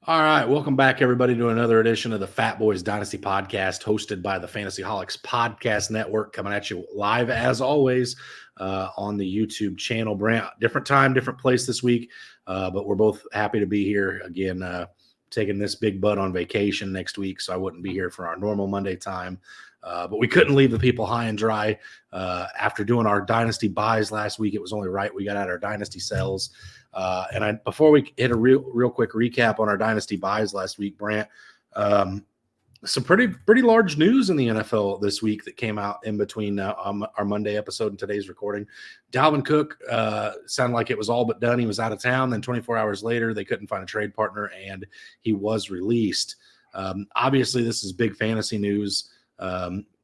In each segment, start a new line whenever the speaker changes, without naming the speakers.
All right, welcome back, everybody, to another edition of the Fatboyz Dynasty podcast, hosted by the Fantasy Holics Podcast Network, coming at you live as always on the YouTube channel. Brant, different time, different place this week, but we're both happy to be here again. Taking this big bud on vacation next week, so I wouldn't be here for our normal Monday time. But we couldn't leave the people high and dry after doing our dynasty buys last week. It was only right we got out our dynasty sells. Before we hit a real quick recap on our dynasty buys last week, Brant, some pretty large news in the NFL this week that came out in between our Monday episode and today's recording. Dalvin Cook sounded like it was all but done. He was out of town. Then 24 hours later, they couldn't find a trade partner, and he was released. Obviously, this is big fantasy news,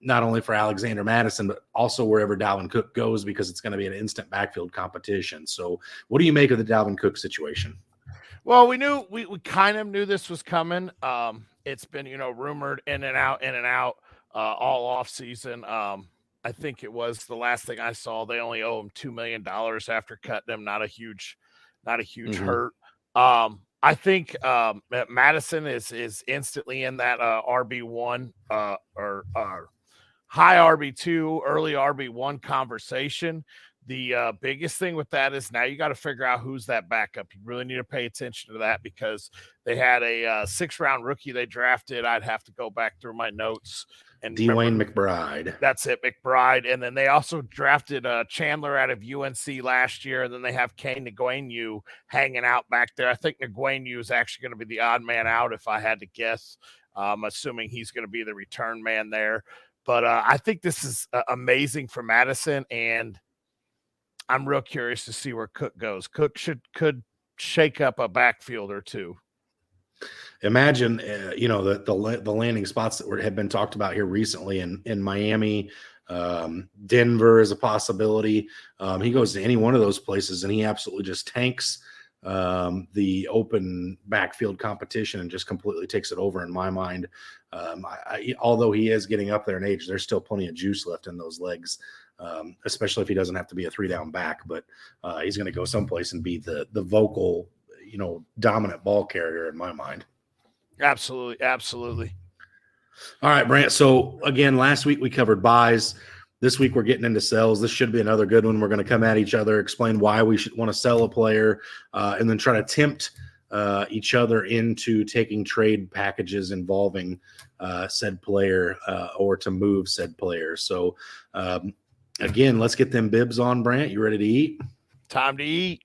not only for Alexander Mattison, but also wherever Dalvin Cook goes, because it's going to be an instant backfield competition. So what do you make of the Dalvin Cook situation?
Well, we kind of knew this was coming. It's been, rumored in and out all off season. I think it was the last thing I saw. They only owe him $2 million after cutting him. Not a huge hurt. I think Madison is instantly in that RB1 or high RB2, early RB1 conversation. The biggest thing with that is now you got to figure out who's that backup. You really need to pay attention to that because they had a 6th-round rookie they drafted. I'd have to go back through my notes. And
Dwayne McBride.
That's it, McBride. And then they also drafted Chandler out of UNC last year. And then they have Kane Nguyen hanging out back there. I think Nguyen is actually going to be the odd man out if I had to guess, assuming he's going to be the return man there. But I think this is amazing for Madison, and I'm real curious to see where Cook goes. Cook could shake up a backfield or two.
Imagine, the landing spots that have been talked about here recently in Miami, Denver is a possibility. He goes to any one of those places, and he absolutely just tanks the open backfield competition and just completely takes it over in my mind. Although he is getting up there in age, there's still plenty of juice left in those legs. Especially if he doesn't have to be a 3-down back, but he's going to go someplace and be the vocal, dominant ball carrier in my mind.
Absolutely.
All right, Brant. So again, last week we covered buys. This week we're getting into sells. This should be another good one. We're going to come at each other, explain why we should want to sell a player, and then try to tempt each other into taking trade packages involving said player or to move said player. So again, let's get them bibs on, Brant. You ready to eat?
Time to eat.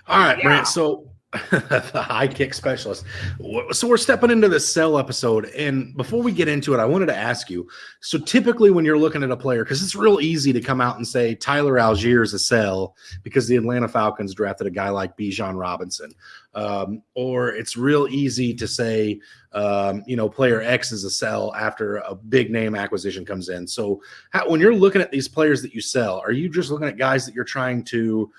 All right, Brant. So the high kick specialist. So we're stepping into this sell episode. And before we get into it, I wanted to ask you, so typically when you're looking at a player, because it's real easy to come out and say Tyler Algier is a sell because the Atlanta Falcons drafted a guy like Bijan Robinson. Or it's real easy to say, player X is a sell after a big name acquisition comes in. So when you're looking at these players that you sell, are you just looking at guys that you're trying to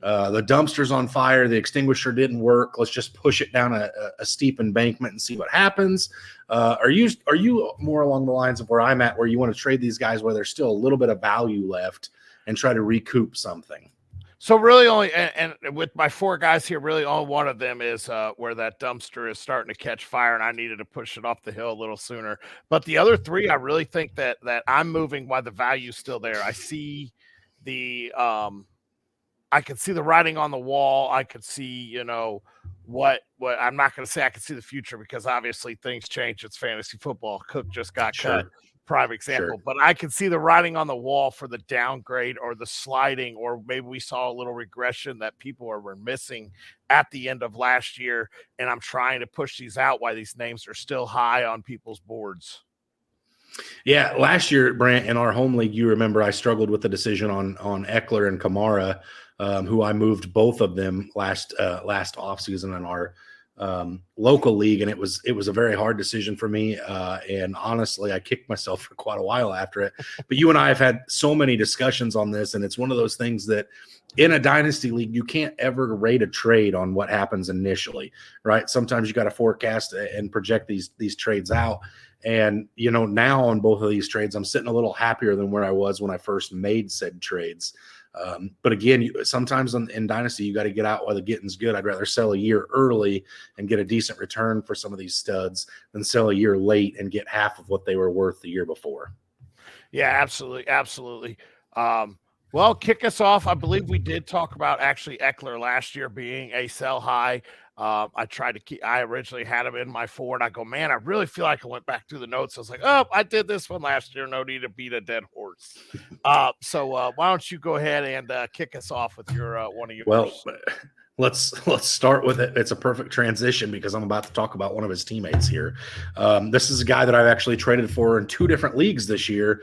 the dumpster's on fire, the extinguisher didn't work, let's just push it down a steep embankment and see what happens? Are you more along the lines of where I'm at, where you want to trade these guys where there's still a little bit of value left and try to recoup something?
So really only, and with my 4 guys here, really only one of them is where that dumpster is starting to catch fire, and I needed to push it off the hill a little sooner. But the other 3, I really think that I'm moving while the value's still there. I see the I could see the writing on the wall. I could see, what I'm not going to say I could see the future because obviously things change. It's fantasy football. Cook just got cut. Prime example, but I can see the writing on the wall for the downgrade or the sliding, or maybe we saw a little regression that people were missing at the end of last year. And I'm trying to push these out while these names are still high on people's boards.
Yeah, last year, Brant, in our home league, you remember I struggled with the decision on Eckler and Kamara, who I moved both of them last offseason in our local league, and it was a very hard decision for me. And honestly, I kicked myself for quite a while after it. But you and I have had so many discussions on this, and it's one of those things that in a dynasty league, you can't ever rate a trade on what happens initially, right? Sometimes you got to forecast and project these trades out. And, now on both of these trades, I'm sitting a little happier than where I was when I first made said trades. But again, sometimes in Dynasty, you got to get out while the getting's good. I'd rather sell a year early and get a decent return for some of these studs than sell a year late and get half of what they were worth the year before.
Yeah, absolutely. Absolutely. Well, kick us off. I believe we did talk about actually Eckler last year being a sell high. I originally had him in my 4, and I go, man, I really feel like I went back through the notes. I was like, oh, I did this one last year. No need to beat a dead horse. So why don't you go ahead and kick us off with your one of your
first. Let's start with it. It's a perfect transition because I'm about to talk about one of his teammates here. This is a guy that I've actually traded for in 2 different leagues this year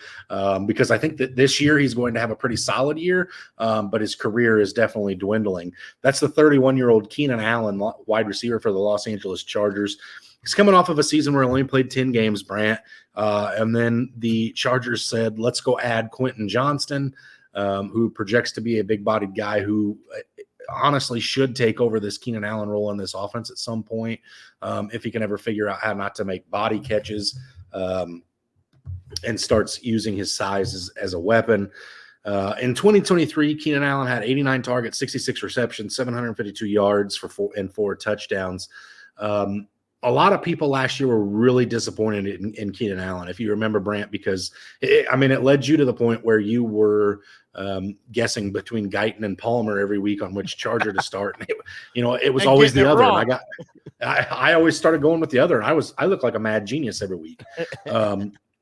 because I think that this year he's going to have a pretty solid year, but his career is definitely dwindling. That's the 31-year-old Keenan Allen, wide receiver for the Los Angeles Chargers. He's coming off of a season where he only played 10 games, Brant, and then the Chargers said, let's go add Quentin Johnston, who projects to be a big-bodied guy who honestly should take over this Keenan Allen role in this offense at some point if he can ever figure out how not to make body catches and starts using his size as a weapon. In 2023, Keenan Allen had 89 targets, 66 receptions, 752 yards for 4 touchdowns. A lot of people last year were really disappointed in Keenan Allen, if you remember, Brant, because it led you to the point where you were guessing between Guyton and Palmer every week on which Charger to start. And it was always the other. And I always started going with the other, and I look like a mad genius every week.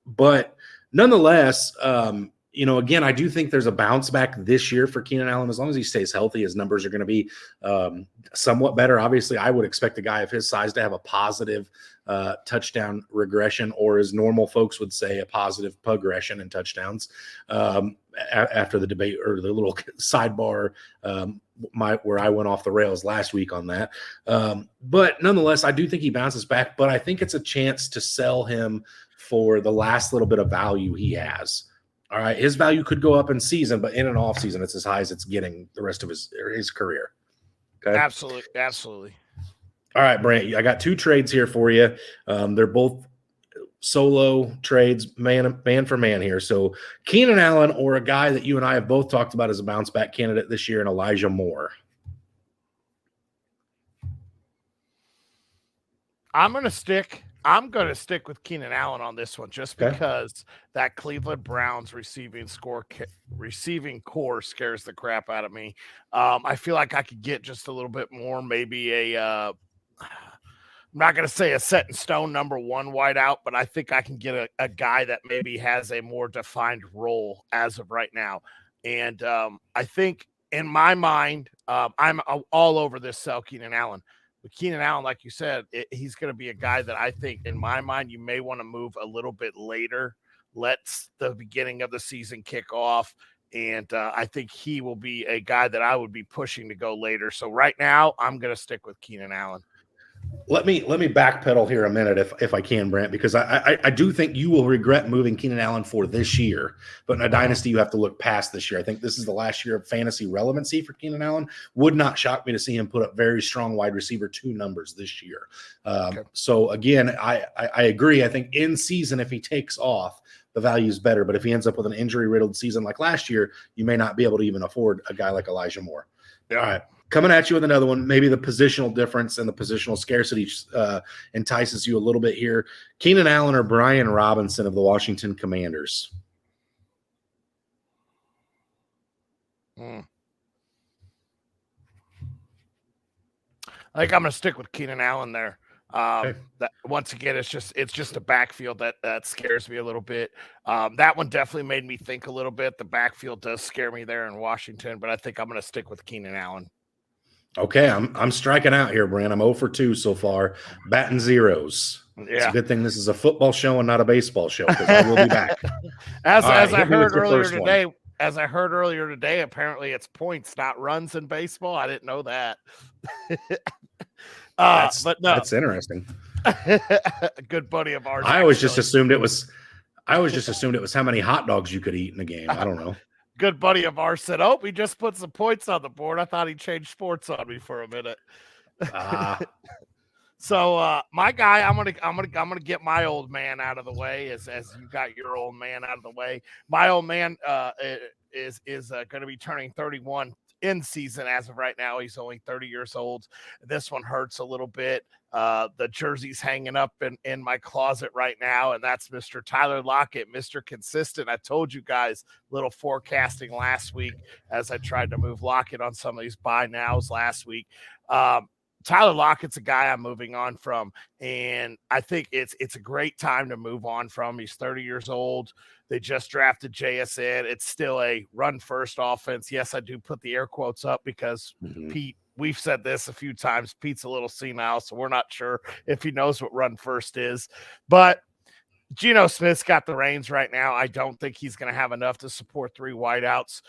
But nonetheless, again, I do think there's a bounce back this year for Keenan Allen. As long as he stays healthy, his numbers are going to be somewhat better. Obviously, I would expect a guy of his size to have a positive touchdown regression, or as normal folks would say, a positive progression in touchdowns after the debate or the little sidebar where I went off the rails last week on that. But nonetheless, I do think he bounces back, but I think it's a chance to sell him for the last little bit of value he has. All right, his value could go up in season, but in an off season, it's as high as it's getting the rest of his career. Okay,
absolutely.
All right, Brant, I got 2 trades here for you. They're both solo trades, man for man here. So Keenan Allen, or a guy that you and I have both talked about as a bounce back candidate this year, and Elijah Moore.
I'm going to stick with Keenan Allen on this one just because that Cleveland Browns receiving core scares the crap out of me. I feel like I could get just a little bit more, maybe I'm not going to say a set in stone number 1 wideout, but I think I can get a guy that maybe has a more defined role as of right now. And I think in my mind, I'm all over this sell Keenan Allen. But Keenan Allen, like you said, he's going to be a guy that I think, in my mind, you may want to move a little bit later. Let the beginning of the season kick off. And I think he will be a guy that I would be pushing to go later. So right now, I'm going to stick with Keenan Allen.
Let me backpedal here a minute if I can, Brant, because I do think you will regret moving Keenan Allen for this year. But in a dynasty, you have to look past this year. I think this is the last year of fantasy relevancy for Keenan Allen. Would not shock me to see him put up very strong wide receiver 2 numbers this year. So again, I agree. I think in season, if he takes off, the value is better. But if he ends up with an injury-riddled season like last year, you may not be able to even afford a guy like Elijah Moore. All right. Coming at you with another one, maybe the positional difference and the positional scarcity entices you a little bit here. Keenan Allen or Brian Robinson of the Washington Commanders?
I think I'm going to stick with Keenan Allen there.
Okay.
That once again, it's just a backfield that scares me a little bit. That one definitely made me think a little bit. The backfield does scare me there in Washington, but I think I'm going to stick with Keenan Allen.
Okay, I'm striking out here, Brant. I'm 0 for 2 so far, batting zeros.
Yeah.
It's a good thing this is a football show and not a baseball show, because I will be back.
As
right,
I
hit me with
heard
your
earlier
first one.
today, apparently it's points, not runs in baseball. I didn't know that. But no,
that's interesting.
A good buddy of ours.
I always just assumed it was how many hot dogs you could eat in a game. I don't know.
Good buddy of ours said, "Oh, we just put some points on the board." I thought he changed sports on me for a minute. So my guy, I'm gonna get my old man out of the way as you got your old man out of the way. My old man is going to be turning 31 in season as of right now. He's only 30 years old. This one hurts a little bit. The jersey's hanging up in my closet right now, and that's Mr. Tyler Lockett, Mr. Consistent. I told you guys little forecasting last week as I tried to move Lockett on some of these buy nows last week. Tyler Lockett's a guy I'm moving on from, and I think it's a great time to move on from. He's 30 years old. They just drafted JSN. It's still a run-first offense. Yes, I do put the air quotes up because Pete, we've said this a few times. Pete's a little senile, so we're not sure if he knows what run-first is. But Geno Smith's got the reins right now. I don't think he's going to have enough to support 3 wideouts.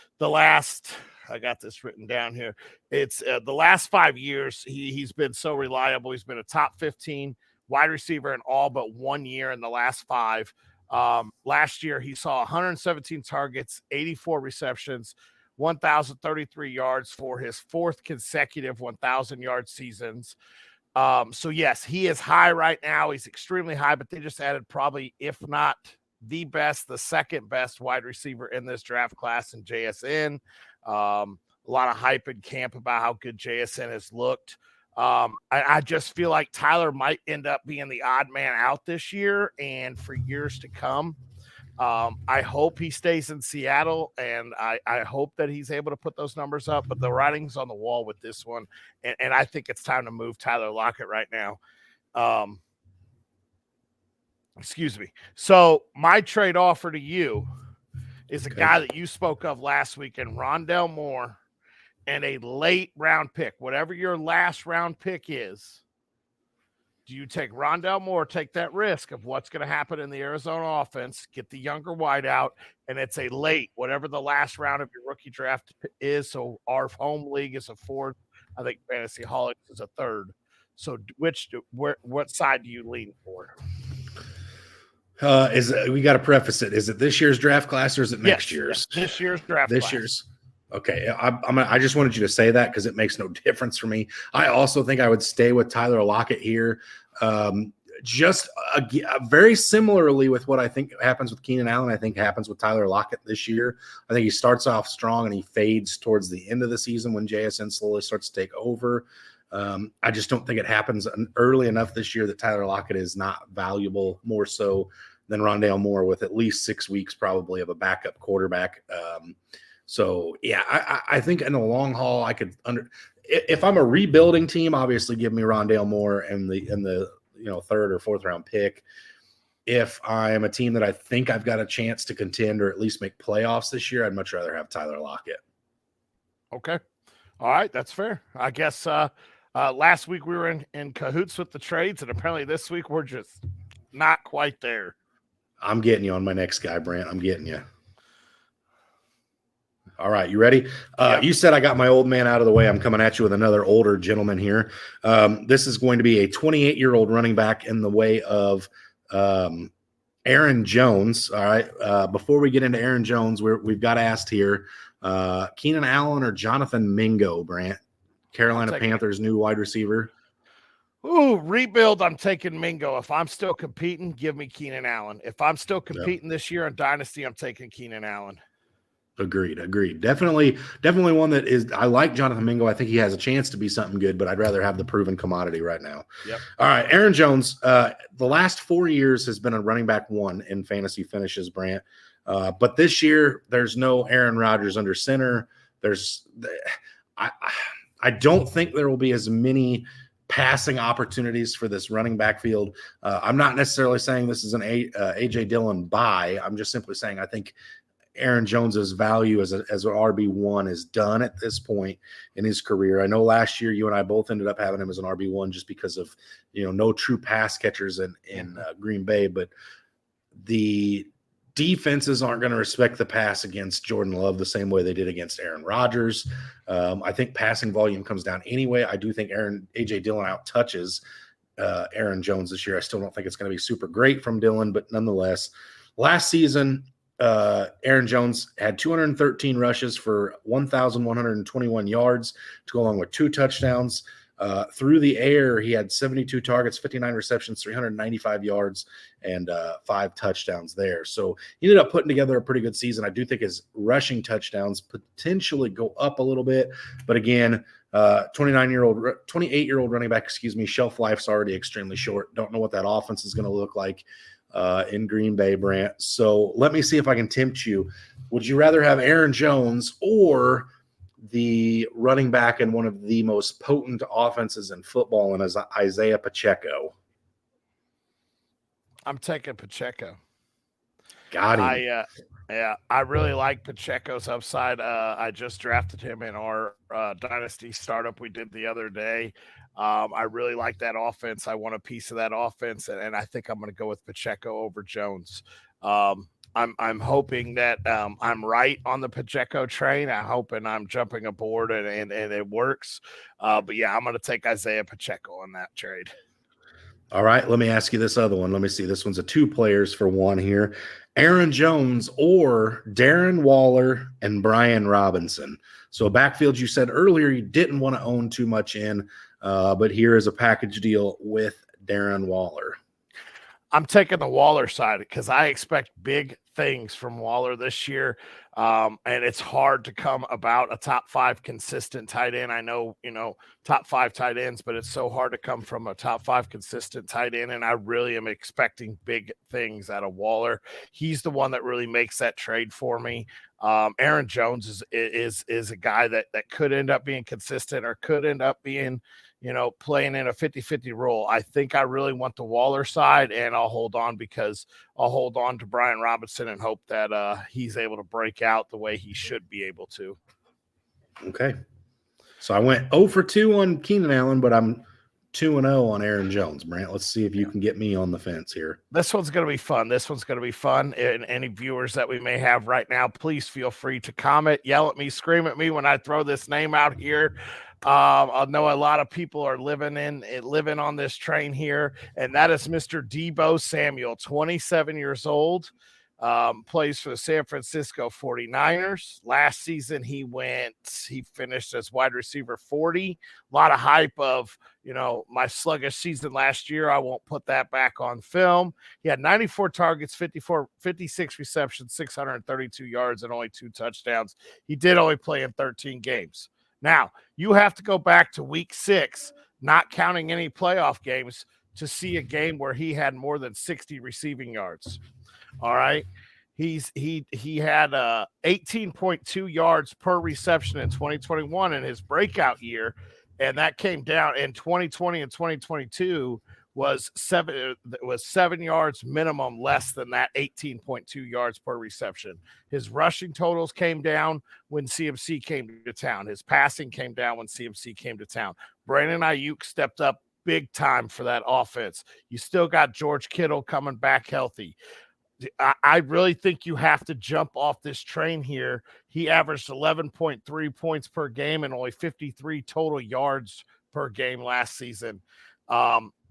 I got this written down here. It's the last 5 years, he's been so reliable. He's been a top 15 wide receiver in all but 1 year in the last 5. Last year, he saw 117 targets, 84 receptions, 1,033 yards for his 4th consecutive 1,000-yard seasons. So, yes, he is high right now. He's extremely high, but they just added probably, if not the best, the second best wide receiver in this draft class in JSN. A lot of hype in camp about how good JSN has looked. I just feel like Tyler might end up being the odd man out this year and for years to come. I hope he stays in Seattle, and I hope that he's able to put those numbers up, but the writing's on the wall with this one, and I think it's time to move Tyler Lockett right now. Excuse me. So my trade offer to you is a guy that you spoke of last week, and Rondale Moore, and a late round pick, whatever your last round pick is. Do you take Rondale Moore, take that risk of what's going to happen in the Arizona offense, get the younger wideout, and it's a late, whatever the last round of your rookie draft is. So our home league is a 4th. I think Fantasy Holics is a 3rd. So what side do you lean for?
We got to preface it. Is it this year's draft class or is it next year's?
This year's draft class.
Year's. Okay. I just wanted you to say that because it makes no difference for me. I also think I would stay with Tyler Lockett here. Very similarly with what I think happens with Keenan Allen, I think happens with Tyler Lockett this year. I think he starts off strong and he fades towards the end of the season when JSN slowly starts to take over. I just don't think it happens early enough this year that Tyler Lockett is not valuable more so than Rondale Moore with at least 6 weeks probably of a backup quarterback. So yeah, I think in the long haul, I could if I'm a rebuilding team, obviously give me Rondale Moore and the 3rd or 4th round pick. If I'm a team that I think I've got a chance to contend or at least make playoffs this year, I'd much rather have Tyler Lockett.
Okay. All right. That's fair. I guess last week we were in cahoots with the trades, and apparently this week we're just not quite there.
I'm getting you on my next guy, Brant. I'm getting you. All right, you ready?
Yep.
You said I got my old man out of the way. I'm coming at you with another older gentleman here. This is going to be a 28-year-old running back in the way of Aaron Jones. All right. Before we get into Aaron Jones, we've got asked here, Keenan Allen or Jonathan Mingo, Brant, Carolina Panthers' new wide receiver.
Ooh, rebuild. I'm taking Mingo. If I'm still competing, give me Keenan Allen. If I'm still competing this year in Dynasty, I'm taking Keenan Allen.
Agreed. Definitely one that is. I like Jonathan Mingo. I think he has a chance to be something good, but I'd rather have the proven commodity right now.
Yep.
All right, Aaron Jones. The last 4 years has been a running back 1 in fantasy finishes, Brant. But this year there's no Aaron Rodgers under center. I don't think there will be as many passing opportunities for this running back field. I'm not necessarily saying this is an A.J. Dillon buy. I'm just simply saying I think Aaron Jones's value as an RB1 is done at this point in his career. I know last year you and I both ended up having him as an RB1 just because of, no true pass catchers in Green Bay, but the defenses aren't going to respect the pass against Jordan Love the same way they did against Aaron Rodgers. I think passing volume comes down anyway. I do think A.J. Dillon out touches Aaron Jones this year. I still don't think it's going to be super great from Dillon, but nonetheless, last season, Aaron Jones had 213 rushes for 1,121 yards to go along with 2 touchdowns. Through the air, he had 72 targets, 59 receptions, 395 yards, and 5 touchdowns there. So he ended up putting together a pretty good season. I do think his rushing touchdowns potentially go up a little bit. But again, 28-year-old running back, shelf life's already extremely short. Don't know what that offense is going to look like in Green Bay, Brant. So let me see if I can tempt you. Would you rather have Aaron Jones or the running back in one of the most potent offenses in football, and as Isaiah Pacheco?
I'm taking Pacheco.
Got him.
I really like Pacheco's upside. I just drafted him in our dynasty startup we did the other day. I really like that offense. I want a piece of that offense, and I think I'm going to go with Pacheco over Jones. I'm hoping that I'm right on the Pacheco train. I'm hoping I'm jumping aboard and it works. But yeah, I'm going to take Isaiah Pacheco on that trade.
All right, let me ask you this other one. Let me see. This one's a 2 players for one here. Aaron Jones or Darren Waller and Brian Robinson. So a backfield you said earlier you didn't want to own too much in, but here is a package deal with Darren Waller.
I'm taking the Waller side because I expect big things from Waller this year. And it's hard to come about a top 5 consistent tight end. I know, top 5 tight ends, but it's so hard to come from a top 5 consistent tight end. And I really am expecting big things out of Waller. He's the one that really makes that trade for me. Aaron Jones is a guy that could end up being consistent or could end up being, playing in a 50-50 role. I think I really want the Waller side, and I'll hold on because I'll hold on to Brian Robinson and hope that he's able to break out the way he should be able to.
Okay. So I went 0 for 2 on Keenan Allen, but I'm 2-0 on Aaron Jones, Brant. Let's see if you can get me on the fence here.
This one's going to be fun. And any viewers that we may have right now, please feel free to comment, yell at me, scream at me when I throw this name out here. I know a lot of people are living on this train here, and that is Mr. Deebo Samuel, 27 years old, plays for the San Francisco 49ers. Last season, he finished as wide receiver 40. A lot of hype of, my sluggish season last year. I won't put that back on film. He had 94 targets, 56 receptions, 632 yards, and only 2 touchdowns. He did only play in 13 games. Now, you have to go back to week 6, not counting any playoff games, to see a game where he had more than 60 receiving yards. All right. He had 18.2 yards per reception in 2021 in his breakout year, and that came down in 2020 and 2022 was 7 yards minimum less than that 18.2 yards per reception. His rushing totals came down when CMC came to town. His passing came down when CMC came to town. Brandon Ayuk stepped up big time for that offense. You still got George Kittle coming back healthy. I really think you have to jump off this train here. He averaged 11.3 points per game and only 53 total yards per game last season.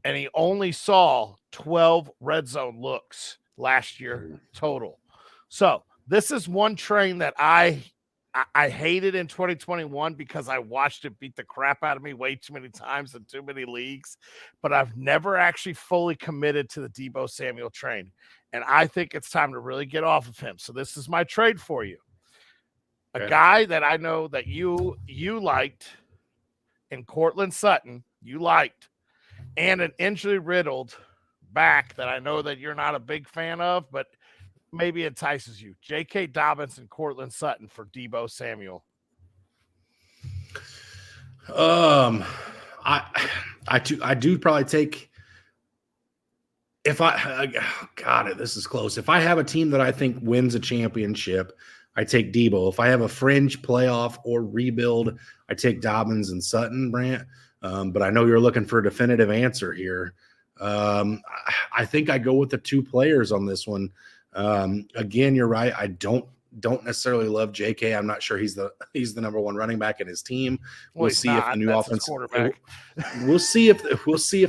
And he only saw 12 red zone looks last year total. So this is one train that I hated in 2021 because I watched it beat the crap out of me way too many times in too many leagues. But I've never actually fully committed to the Deebo Samuel train. And I think it's time to really get off of him. So this is my trade for you. A guy that I know that you liked in Cortland Sutton, you liked, and an injury-riddled back that I know that you're not a big fan of, but maybe entices you. J.K. Dobbins and Cortland Sutton for Deebo Samuel.
I I do probably take if this is close. If I have a team that I think wins a championship, I take Debo. If I have a fringe playoff or rebuild, I take Dobbins and Sutton, Brant. But I know you're looking for a definitive answer here. I think I go with the two players on this one. Again, you're right. I don't necessarily love JK. I'm not sure he's the number one running back in his team. We'll see if the new offensive quarterback. We'll see if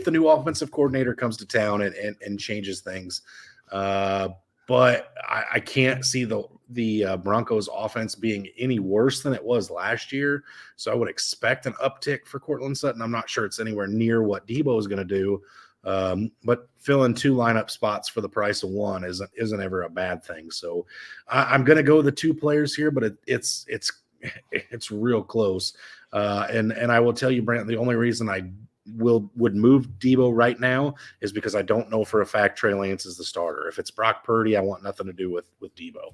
the new offensive coordinator comes to town and changes things. But I can't see the Broncos offense being any worse than it was last year. So I would expect an uptick for Cortland Sutton. I'm not sure it's anywhere near what Debo is going to do. But filling two lineup spots for the price of one isn't ever a bad thing. So I'm going to go with the two players here, but it's real close. And I will tell you, Brant, the only reason I would move Debo right now is because I don't know for a fact Trey Lance is the starter. If it's Brock Purdy, I want nothing to do with Debo.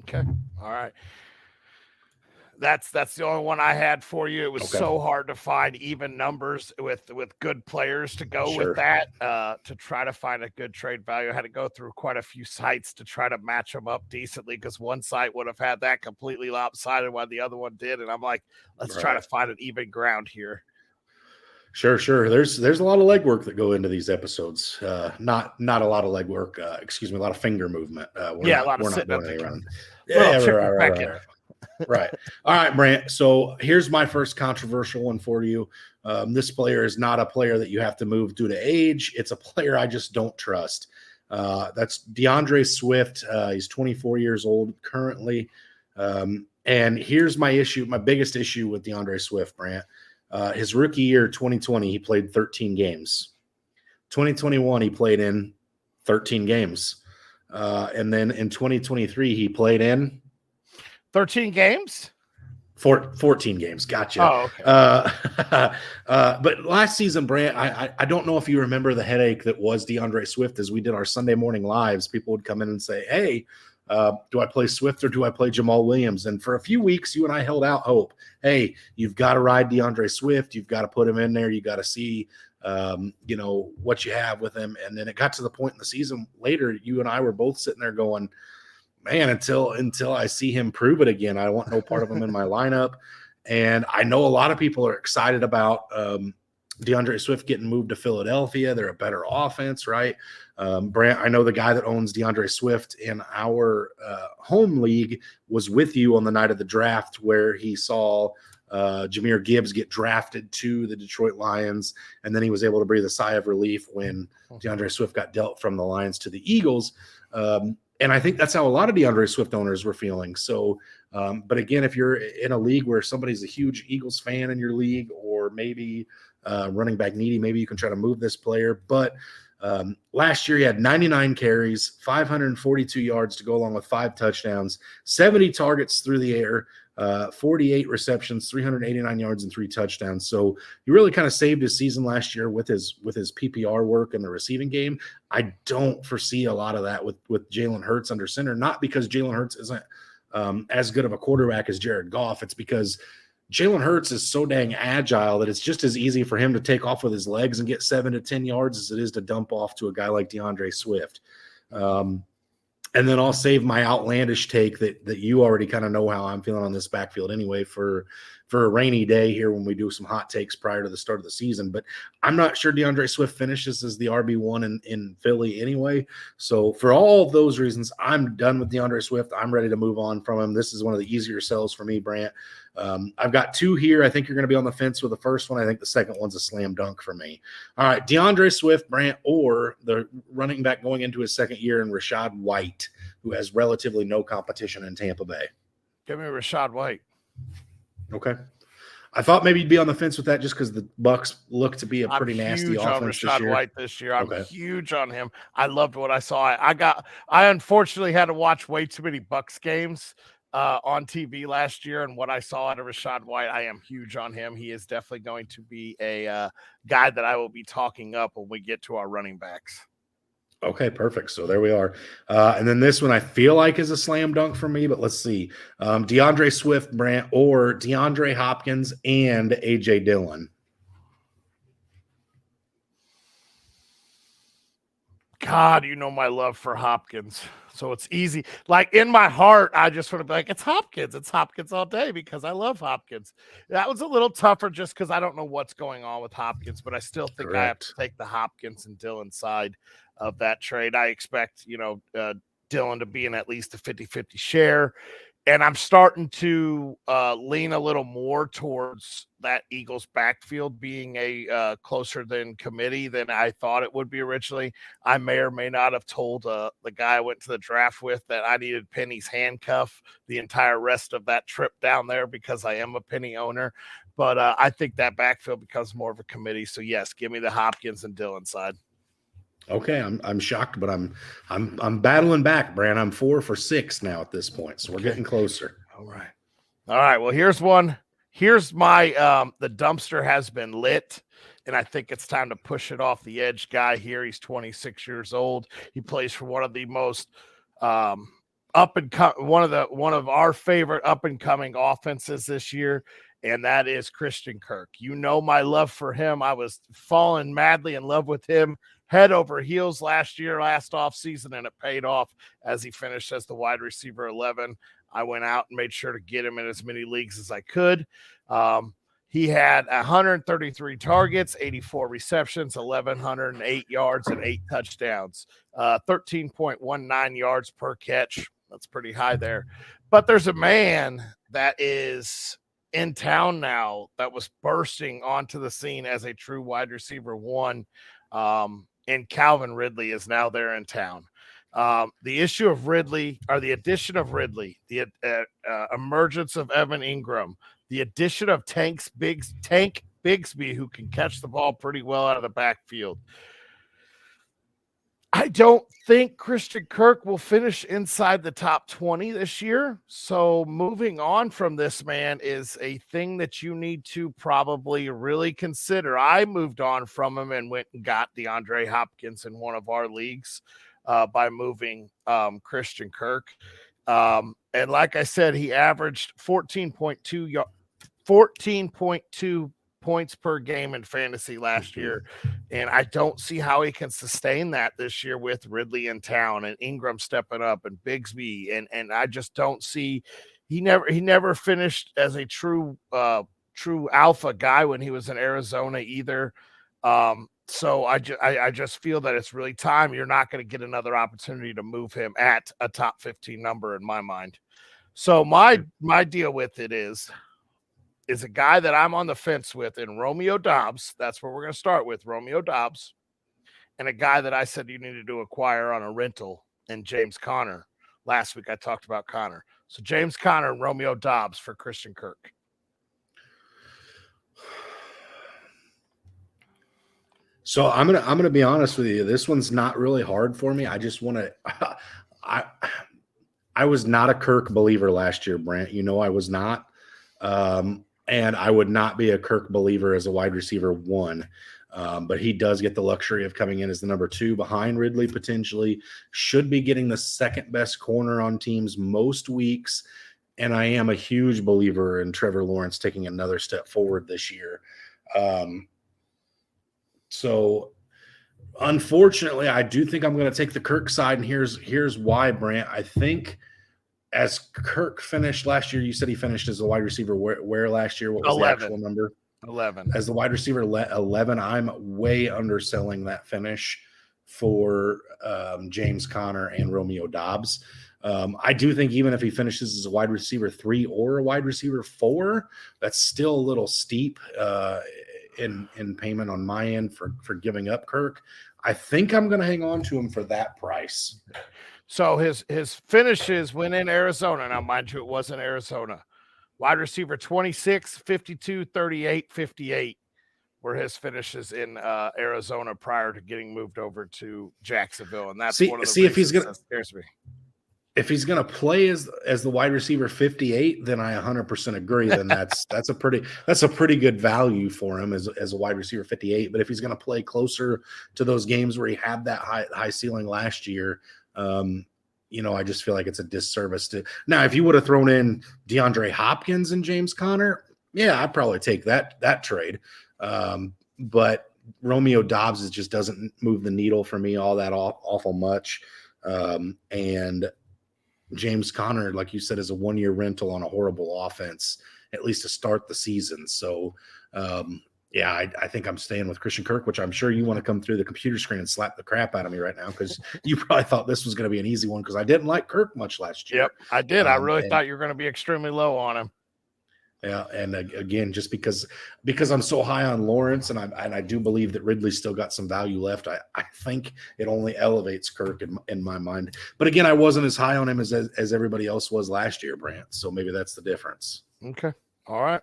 Okay. All right. That's the only one I had for you. It was so hard to find even numbers with good players to go with that, to try to find a good trade value. I had to go through quite a few sites to try to match them up decently because one site would have had that completely lopsided while the other one did. And I'm like, let's try to find an even ground here.
Sure. There's a lot of legwork that go into these episodes. Not a lot of legwork. A lot of finger movement.
A lot of sitting up
around. Yeah, right. All right, Brant. So here's my first controversial one for you. This player is not a player that you have to move due to age. It's a player I just don't trust. That's DeAndre Swift. He's 24 years old currently. And here's my issue. My biggest issue with DeAndre Swift, Brant. His rookie year, 2020, he played 13 games. 2021, he played in 13 games. And then in 2023, he played in
13 games?
14 games. Gotcha.
Oh, okay.
But last season, Brant, I don't know if you remember the headache that was DeAndre Swift as we did our Sunday morning lives. People would come in and say, hey, do I play Swift or do I play Jamal Williams? And for a few weeks, you and I held out hope. Hey, you've got to ride DeAndre Swift. You've got to put him in there. You got to see, what you have with him. And then it got to the point in the season later, you and I were both sitting there going, man, until I see him prove it again, I want no part of him in my lineup. And I know a lot of people are excited about DeAndre Swift getting moved to Philadelphia. They're a better offense, right? Brant, I know the guy that owns DeAndre Swift in our home league was with you on the night of the draft where he saw Jahmyr Gibbs get drafted to the Detroit Lions, and then he was able to breathe a sigh of relief when DeAndre Swift got dealt from the Lions to the Eagles. And I think that's how a lot of DeAndre Swift owners were feeling. So, but again, if you're in a league where somebody's a huge Eagles fan in your league, or maybe running back needy, maybe you can try to move this player. But last year he had 99 carries, 542 yards to go along with 5 touchdowns, 70 targets through the air, 48 receptions, 389 yards, and 3 touchdowns. So he really kind of saved his season last year with his PPR work in the receiving game. I don't foresee a lot of that with Jalen Hurts under center, not because Jalen Hurts isn't as good of a quarterback as Jared Goff. It's because Jalen Hurts is so dang agile that it's just as easy for him to take off with his legs and get 7 to 10 yards as it is to dump off to a guy like DeAndre Swift. And then I'll save my outlandish take that you already kind of know how I'm feeling on this backfield anyway for a rainy day here when we do some hot takes prior to the start of the season. But I'm not sure DeAndre Swift finishes as the RB1 in Philly anyway. So for all of those reasons, I'm done with DeAndre Swift. I'm ready to move on from him. This is one of the easier sells for me, Brant. I've got 2 here. I think you're going to be on the fence with the first one. I think the second one's a slam dunk for me. All right, DeAndre Swift, Brant, or the running back going into his second year in Rachaad White, who has relatively no competition in Tampa Bay.
Give me Rachaad White.
Okay. I thought maybe you'd be on the fence with that just because the Bucs look to be a pretty nasty offense this year.
White this year. I'm huge on him. I loved what I saw. I unfortunately had to watch way too many Bucs games on TV last year, and what I saw out of Rachaad White, I am huge on him. He is definitely going to be a guy that I will be talking up when we get to our running backs.
Okay, perfect. So there we are. And then this one I feel like is a slam dunk for me, but let's see. DeAndre Swift, Brant, or DeAndre Hopkins and A.J. Dillon.
God, you know my love for Hopkins. So it's easy. Like in my heart, I just want to be like, it's Hopkins. It's Hopkins all day because I love Hopkins. That was a little tougher just because I don't know what's going on with Hopkins, but I still think I have to take the Hopkins and Dillon side of that trade. I expect, Dillon to be in at least a 50-50 share. And I'm starting to lean a little more towards that Eagles backfield being a closer than committee than I thought it would be originally. I may or may not have told the guy I went to the draft with that I needed Penny's handcuff the entire rest of that trip down there because I am a Penny owner. But I think that backfield becomes more of a committee. So yes, give me the Hopkins and Dillon side.
Okay, I'm shocked, but I'm battling back, Brand. I'm 4 for 6 now at this point, so we're getting closer.
All right. Well, here's one. Here's my the dumpster has been lit, and I think it's time to push it off the edge guy here. He's 26 years old. He plays for one of the most one of our favorite up and coming offenses this year, and that is Christian Kirk. You know my love for him. I was falling madly in love with him head over heels last offseason, and it paid off as he finished as the wide receiver 11. I went out and made sure to get him in as many leagues as I could. He had 133 targets, 84 receptions, 1,108 yards, and 8 touchdowns, 13.19 yards per catch. That's pretty high there. But there's a man that is in town now that was bursting onto the scene as a true wide receiver 1. And Calvin Ridley is now there in town. The addition of Ridley, the emergence of Evan Ingram, the addition of Tank Bigsby, who can catch the ball pretty well out of the backfield. I don't think Christian Kirk will finish inside the top 20 this year. So moving on from this man is a thing that you need to probably really consider. I moved on from him and went and got DeAndre Hopkins in one of our leagues by moving Christian Kirk. And like I said, he averaged 14.2 points per game in fantasy last year. And I don't see how he can sustain that this year with Ridley in town and Ingram stepping up and Bigsby. And I just don't see, he never finished as a true alpha guy when he was in Arizona either. So I just feel that it's really time. You're not going to get another opportunity to move him at a top 15 number in my mind. So my deal with it is a guy that I'm on the fence with in Romeo Doubs. That's where we're going to start with, Romeo Doubs. And a guy that I said you needed to acquire on a rental in James Conner. Last week I talked about Conner. So James Conner and Romeo Doubs for Christian Kirk.
So I'm gonna be honest with you. This one's not really hard for me. I just want to I was not a Kirk believer last year, Brent. You know I was not. And I would not be a Kirk believer as a wide receiver 1. But he does get the luxury of coming in as the number 2 behind Ridley, potentially. Should be getting the second best corner on teams most weeks. And I am a huge believer in Trevor Lawrence taking another step forward this year. So unfortunately, I do think I'm going to take the Kirk side. And here's why, Brant. I think as Kirk finished last year, you said he finished as a wide receiver where last year? What was
11.
The actual number?
11.
As the wide receiver 11, I'm way underselling that finish for James Conner and Romeo Doubs. I do think even if he finishes as a wide receiver 3 or a wide receiver 4, that's still a little steep in payment on my end for giving up Kirk. I think I'm going to hang on to him for that price.
So his finishes when in Arizona. Now, mind you, it was in Arizona. Wide receiver 26, 52, 38, 58 were his finishes in Arizona prior to getting moved over to Jacksonville. And that's one of the reasons that scares me.
If he's going to play as the wide receiver 58, then I 100% agree. Then that's a pretty good value for him as a wide receiver 58. But if he's going to play closer to those games where he had that high ceiling last year, I just feel like it's a disservice to. Now, if you would have thrown in DeAndre Hopkins and James Conner, yeah, I'd probably take that trade. But Romeo Dobbs just doesn't move the needle for me all that awful much. And James Conner, like you said, is a 1-year rental on a horrible offense, at least to start the season. So, I think I'm staying with Christian Kirk, which I'm sure you want to come through the computer screen and slap the crap out of me right now because you probably thought this was going to be an easy one because I didn't like Kirk much last year.
Yep, I did. I really thought you were going to be extremely low on him.
Yeah, and again, just because I'm so high on Lawrence, and I do believe that Ridley's still got some value left. I think it only elevates Kirk in my mind. But again, I wasn't as high on him as everybody else was last year, Brant. So maybe that's the difference.
Okay. All right.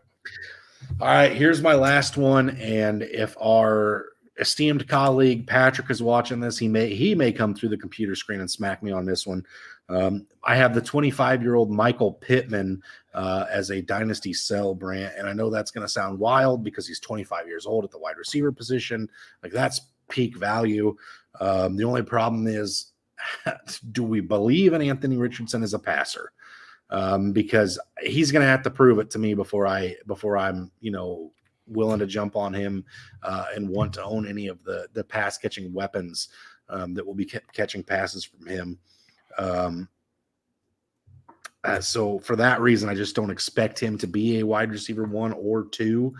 Here's my last one, and if our esteemed colleague Patrick is watching this, he may come through the computer screen and smack me on this one. I have the 25-year-old Michael Pittman as a dynasty sell, Brant, and I know that's going to sound wild because he's 25 years old at the wide receiver position. Like, that's peak value. The only problem is, do we believe in Anthony Richardson as a passer? Because he's going to have to prove it to me before I'm willing to jump on him and want to own any of the pass catching weapons that will be catching passes from him. So for that reason, I just don't expect him to be a wide receiver 1 or 2.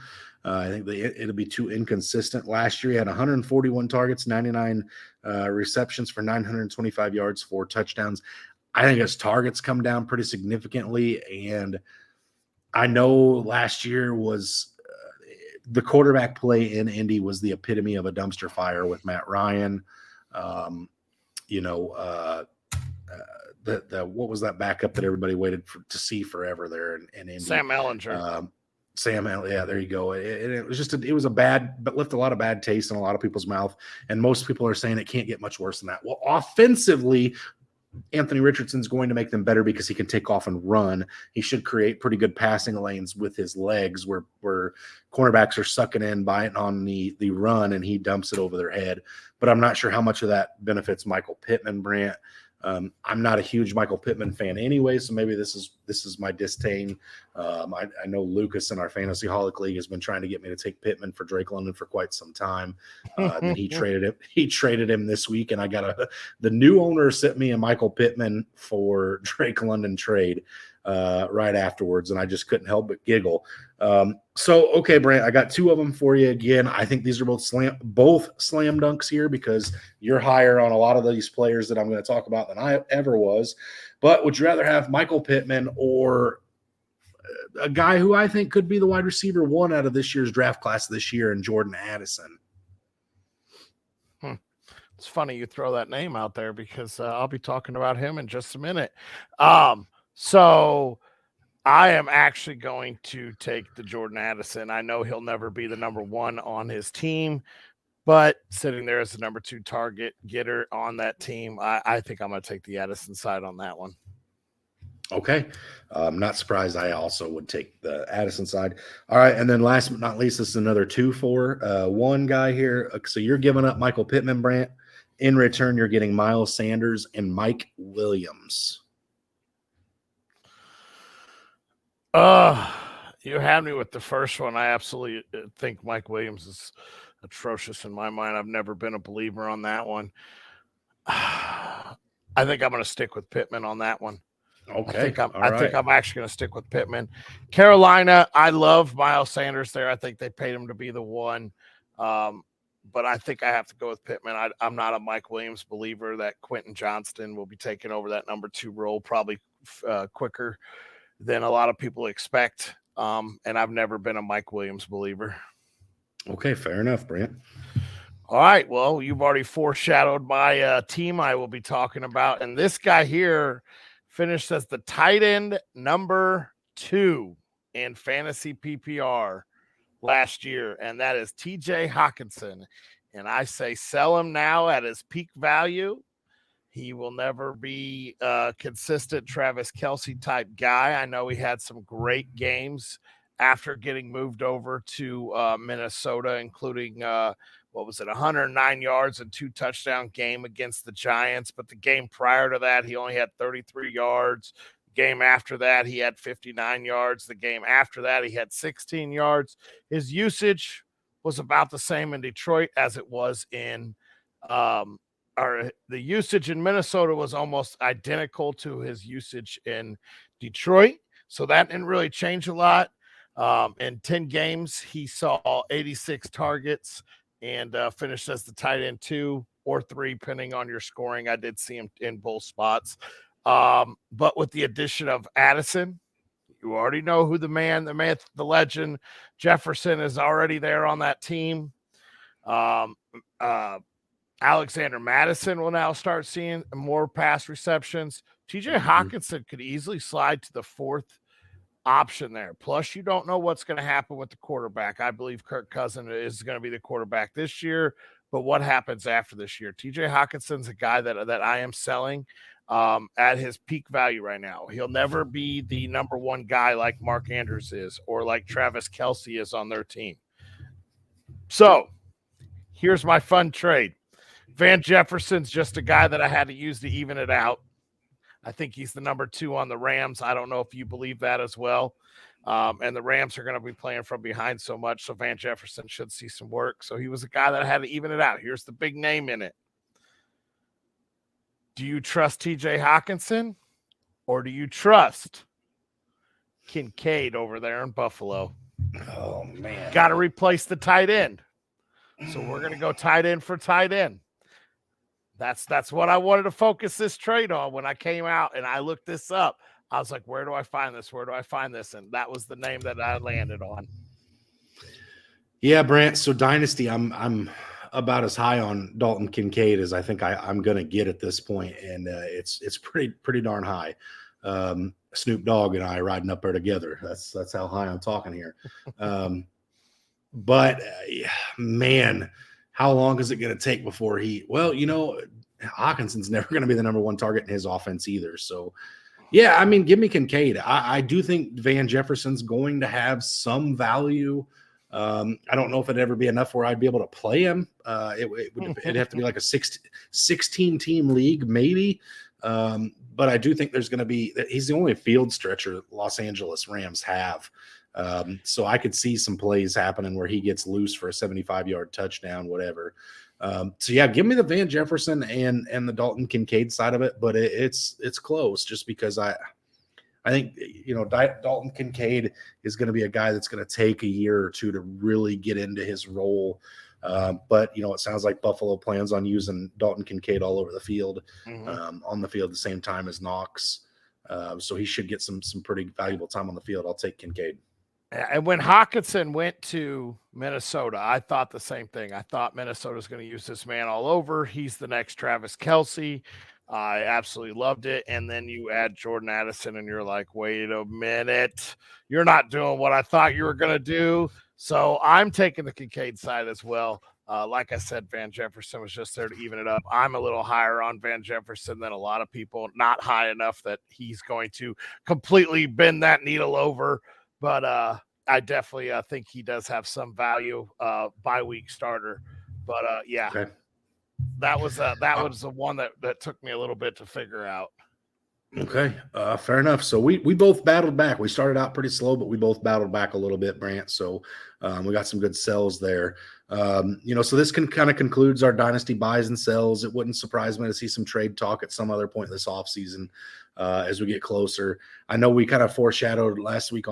I think it'll be too inconsistent. Last year, he had 141 targets, 99 receptions for 925 yards, 4 touchdowns. I think his targets come down pretty significantly. And I know last year was the quarterback play in Indy was the epitome of a dumpster fire with Matt Ryan. What was that backup that everybody waited to see forever there in Indy?
Sam Ehlinger.
Yeah, there you go. It was just it was a bad, but left a lot of bad taste in a lot of people's mouth. And most people are saying it can't get much worse than that. Well, offensively, Anthony Richardson's going to make them better because he can take off and run. He should create pretty good passing lanes with his legs where cornerbacks are sucking in, biting on the run, and he dumps it over their head. But I'm not sure how much of that benefits Michael Pittman, Brant. I'm not a huge Michael Pittman fan anyway, so maybe this is my disdain. I know Lucas in our Fantasy Holic League has been trying to get me to take Pittman for Drake London for quite some time. Then he traded him. He traded him this week, and I got the new owner sent me a Michael Pittman for Drake London trade right afterwards, and I just couldn't help but giggle. Okay, Brant, I got 2 of them for you again. I think these are both slam dunks here because you're higher on a lot of these players that I'm going to talk about than I ever was. But would you rather have Michael Pittman or a guy who I think could be the wide receiver 1 out of this year's draft class this year, and Jordan Addison?
It's funny you throw that name out there because I'll be talking about him in just a minute. So I am actually going to take the Jordan Addison. I know he'll never be the number 1 on his team, but sitting there as the number 2 target getter on that team, I think I'm going to take the Addison side on that one.
Okay. I'm not surprised. I also would take the Addison side. All right. And then last but not least, this is another 2 for 1 guy here. So you're giving up Michael Pittman, Brant. In return, you're getting Miles Sanders and Mike Williams.
You had me with the first one. I absolutely think Mike Williams is atrocious in my mind. I've never been a believer on that one. I think I'm going to stick with Pittman on that one.
Okay.
I think I'm actually going to stick with Pittman. Carolina, I love Miles Sanders there. I think they paid him to be the 1. But I think I have to go with Pittman. I'm not a Mike Williams believer that Quentin Johnston will be taking over that number 2 role probably quicker than a lot of people expect. And I've never been a Mike Williams believer.
Okay, fair enough, Brant.
All right. Well, you've already foreshadowed my team I will be talking about. And this guy here finished as the tight end number 2 in fantasy PPR last year, and that is TJ Hawkinson. And I say sell him now at his peak value. He will never be a consistent Travis Kelce type guy. I know he had some great games after getting moved over to Minnesota, including 109 yards and 2 touchdown game against the Giants. But the game prior to that, he only had 33 yards. Game after that, he had 59 yards. The game after that, he had 16 yards. His usage was about the same in Detroit as it was in or the usage in Minnesota was almost identical to his usage in Detroit. So that didn't really change a lot. In 10 games, he saw 86 targets and finished as the tight end 2 or 3, depending on your scoring. I did see him in both spots. But with the addition of Addison, you already know who the man, the myth, the legend, Jefferson is already there on that team. Alexander Madison will now start seeing more pass receptions. TJ Hawkinson could easily slide to the 4th option there. Plus, you don't know what's going to happen with the quarterback. I believe Kirk Cousins is going to be the quarterback this year, but what happens after this year? TJ Hawkinson's a guy that I am selling at his peak value right now. He'll never be the number 1 guy like Mark Andrews is or like Travis Kelce is on their team. So here's my fun trade. Van Jefferson's just a guy that I had to use to even it out. I think he's the number 2 on the Rams. I don't know if you believe that as well. And the Rams are going to be playing from behind so much, so Van Jefferson should see some work. So he was a guy that I had to even it out. Here's the big name in it. Do you trust TJ Hawkinson or do you trust Kincaid over there in Buffalo?
Oh, man.
Got to replace the tight end. So we're going to go tight end for tight end. That's what I wanted to focus this trade on when I came out and I looked this up. I was like, where do I find this? Where do I find this? And that was the name that I landed on.
Yeah, Brant. So Dynasty, I'm about as high on Dalton Kincaid as I think I'm going to get at this point, and it's pretty darn high. Snoop Dogg and I riding up there together. That's how high I'm talking here. But man, how long is it going to take before Hawkinson's never going to be the number 1 target in his offense either. So, yeah, I mean, give me Kincaid. I do think Van Jefferson's going to have some value. I don't know if it'd ever be enough where I'd be able to play him. It'd have to be like a 16-team league, maybe. But I do think there's going to be – he's the only field stretcher Los Angeles Rams have. So I could see some plays happening where he gets loose for a 75-yard touchdown, whatever. So yeah, give me the Van Jefferson and the Dalton Kincaid side of it, but it's close just because I think, Dalton Kincaid is going to be a guy that's going to take a year or 2 to really get into his role. But it sounds like Buffalo plans on using Dalton Kincaid all over the field, on the field at the same time as Knox. So he should get some pretty valuable time on the field. I'll take Kincaid.
And when Hawkinson went to Minnesota, I thought the same thing. I thought Minnesota's going to use this man all over. He's the next Travis Kelce. I absolutely loved it. And then you add Jordan Addison, and you're like, wait a minute. You're not doing what I thought you were going to do. So I'm taking the Kincaid side as well. Like I said, Van Jefferson was just there to even it up. I'm a little higher on Van Jefferson than a lot of people, not high enough that he's going to completely bend that needle over. But I definitely think he does have some value, bye-week starter. But, yeah,
okay.
that was the one that took me a little bit to figure out.
Okay, fair enough. So we both battled back. We started out pretty slow, but we both battled back a little bit, Brant. So we got some good sells there. So this kind of concludes our dynasty buys and sells. It wouldn't surprise me to see some trade talk at some other point this offseason as we get closer. I know we kind of foreshadowed last week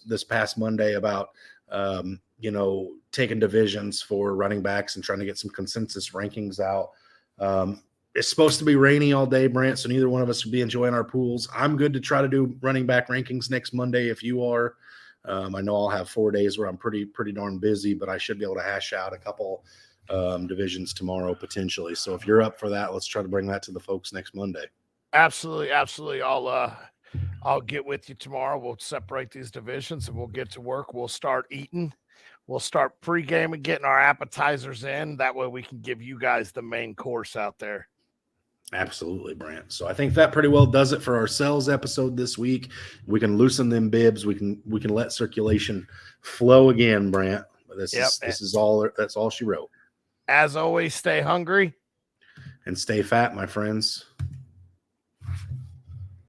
this past Monday about taking divisions for running backs and trying to get some consensus rankings out. It's supposed to be rainy all day, Brant, so neither one of us will be enjoying our pools. I'm good to try to do running back rankings next Monday if you are. I know I'll have 4 days where I'm pretty darn busy, but I should be able to hash out a couple divisions tomorrow potentially. So if you're up for that, let's try to bring that to the folks next Monday.
Absolutely. I'll get with you tomorrow. We'll separate these divisions and we'll get to work. We'll start eating. We'll start pre-gaming, getting our appetizers in. That way we can give you guys the main course out there.
Absolutely, Brant. So I think that pretty well does it for our sales episode this week. We can loosen them bibs. We can let circulation flow again, Brant. That's all she wrote.
As always, stay hungry
and stay fat, my friends.